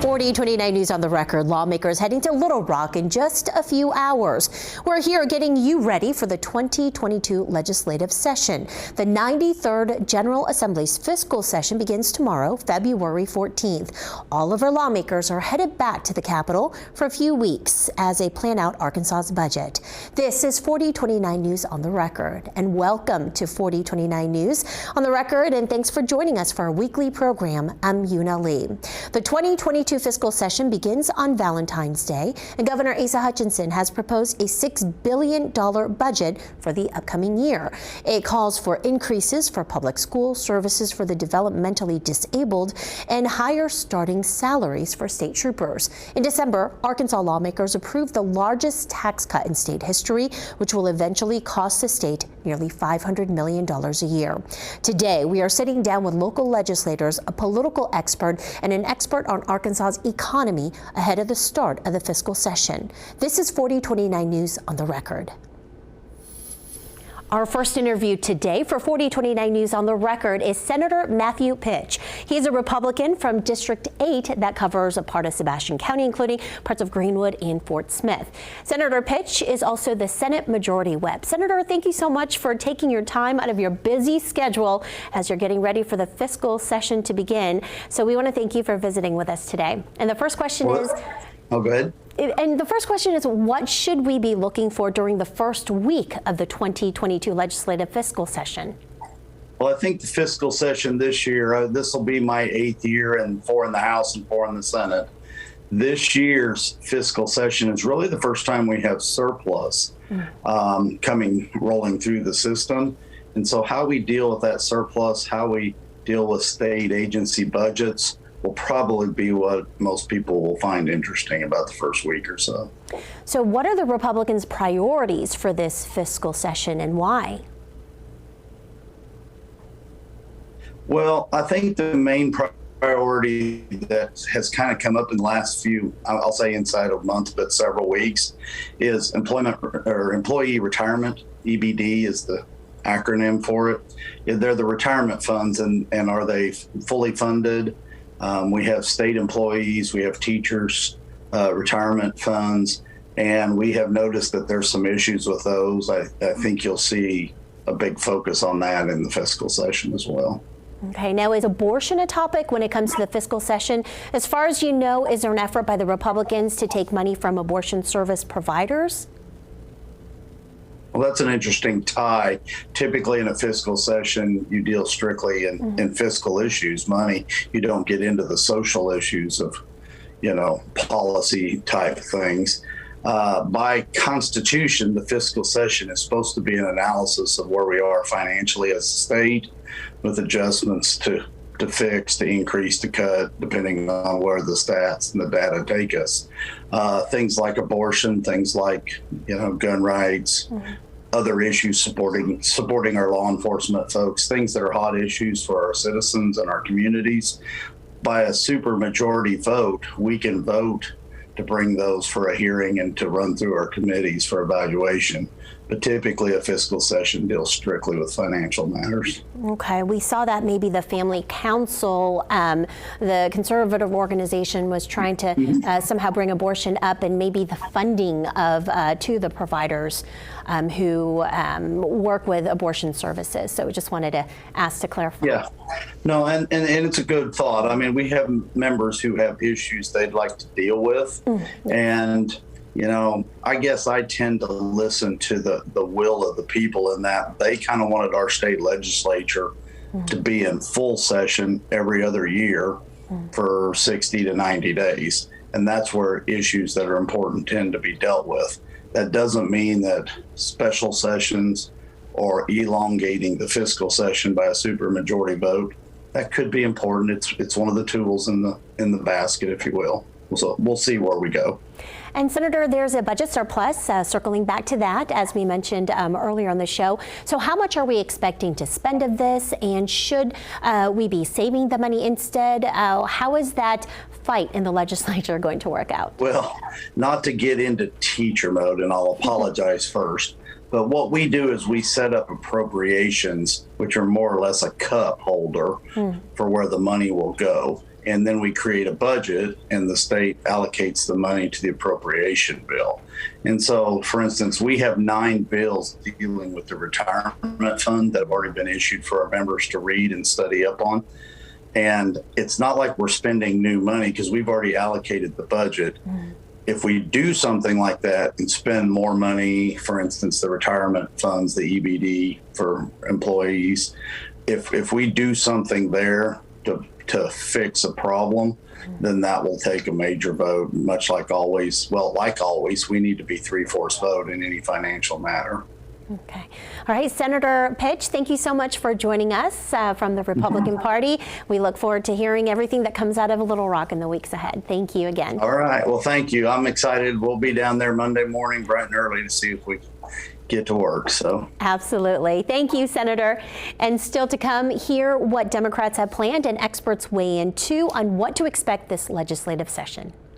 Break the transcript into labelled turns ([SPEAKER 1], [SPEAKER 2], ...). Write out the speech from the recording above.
[SPEAKER 1] 4029 News on the Record. Lawmakers heading to Little Rock in just a few hours. We're here getting you ready for the 2022 legislative session. The 93rd General Assembly's fiscal session begins tomorrow, February 14th. All of our lawmakers are headed back to the Capitol for a few weeks as they plan out Arkansas's budget. This is 4029 News on the Record, and welcome to 4029 News on the Record, and thanks for joining us for our weekly program. I'm Yuna Lee. The 2022 fiscal session begins on Valentine's Day, and Governor Asa Hutchinson has proposed a $6 billion budget for the upcoming year. It calls for increases for public school services for the developmentally disabled and higher starting salaries for state troopers. In December, Arkansas lawmakers approved the largest tax cut in state history, which will eventually cost the state nearly $500 million a year. Today, we are sitting down with local legislators, a political expert, and an expert on Arkansas's economy ahead of the start of the fiscal session. This is 4029 News on the Record. Our first interview today for 4029 News on the Record is Senator Matthew Pitch. He's a Republican from District 8 that covers a part of Sebastian County, including parts of Greenwood and Fort Smith. Senator Pitch is also the Senate Majority Whip. Senator, thank you so much for taking your time out of your busy schedule as you're getting ready for the fiscal session to begin. So we want to thank you for visiting with us today. And the first question is...
[SPEAKER 2] Oh, go ahead.
[SPEAKER 1] And the first question is, what should we be looking for during the first week of the 2022 legislative fiscal session?
[SPEAKER 2] Well, I think the fiscal session this year, this will be my 8th year, and 4 in the House and 4 in the Senate. This year's fiscal session is really the first time we have surplus rolling through the system. And so how we deal with that surplus, how we deal with state agency budgets, will probably be what most people will find interesting about the first week or so.
[SPEAKER 1] So what are the Republicans' priorities for this fiscal session, and why?
[SPEAKER 2] Well, I think the main priority that has kind of come up in the last few, I'll say inside of a month, but several weeks, is employment or employee retirement. EBD is the acronym for it. They're the retirement funds, and are they fully funded? We have state employees, we have teachers, retirement funds, and we have noticed that there's some issues with those. I think you'll see a big focus on that in the fiscal session as well.
[SPEAKER 1] Okay, now is abortion a topic when it comes to the fiscal session? As far as you know, is there an effort by the Republicans to take money from abortion service providers?
[SPEAKER 2] Well, that's an interesting tie. Typically in a fiscal session, you deal strictly in fiscal issues, money. You don't get into the social issues of, policy type things. By Constitution, the fiscal session is supposed to be an analysis of where we are financially as a state, with adjustments to fix, to increase, to cut, depending on where the stats and the data take us. Things like abortion, things like, gun rights, other issues supporting our law enforcement folks, things that are hot issues for our citizens and our communities. By a supermajority vote, we can vote to bring those for a hearing and to run through our committees for evaluation. But typically a fiscal session deals strictly with financial matters.
[SPEAKER 1] Okay, we saw that maybe the Family Council, the conservative organization, was trying to somehow bring abortion up, and maybe the funding of to the providers who work with abortion services. So we just wanted to ask to clarify.
[SPEAKER 2] Yeah, no, and it's a good thought. I mean, we have members who have issues they'd like to deal with, and I guess I tend to listen to the will of the people in that they kind of wanted our state legislature to be in full session every other year for 60 to 90 days. And that's where issues that are important tend to be dealt with. That doesn't mean that special sessions or elongating the fiscal session by a supermajority vote, that could be important. It's one of the tools in the basket, if you will. So we'll see where we go.
[SPEAKER 1] And Senator, there's a budget surplus, circling back to that, as we mentioned earlier on the show. So how much are we expecting to spend of this, and should we be saving the money instead? How is that fight in the legislature going to work out?
[SPEAKER 2] Well, not to get into teacher mode, and I'll apologize first, but what we do is we set up appropriations, which are more or less a cup holder for where the money will go. and then we create a budget, and the state allocates the money to the appropriation bill. And so, for instance, we have 9 bills dealing with the retirement fund that have already been issued for our members to read and study up on. And it's not like we're spending new money because we've already allocated the budget. If we do something like that and spend more money, for instance, the retirement funds, the EBD for employees, if we do something there to fix a problem, then that will take a major vote. Much like always, well, like always, we need to be 3/4 vote in any financial matter.
[SPEAKER 1] Okay. All right, Senator Pitch, thank you so much for joining us from the Republican Party. We look forward to hearing everything that comes out of Little Rock in the weeks ahead. Thank you again.
[SPEAKER 2] All right. Well, thank you. I'm excited. We'll be down there Monday morning bright and early to see if we get to work. So
[SPEAKER 1] absolutely. Thank you, Senator. And still to come, hear what Democrats have planned and experts weigh in too on what to expect this legislative session.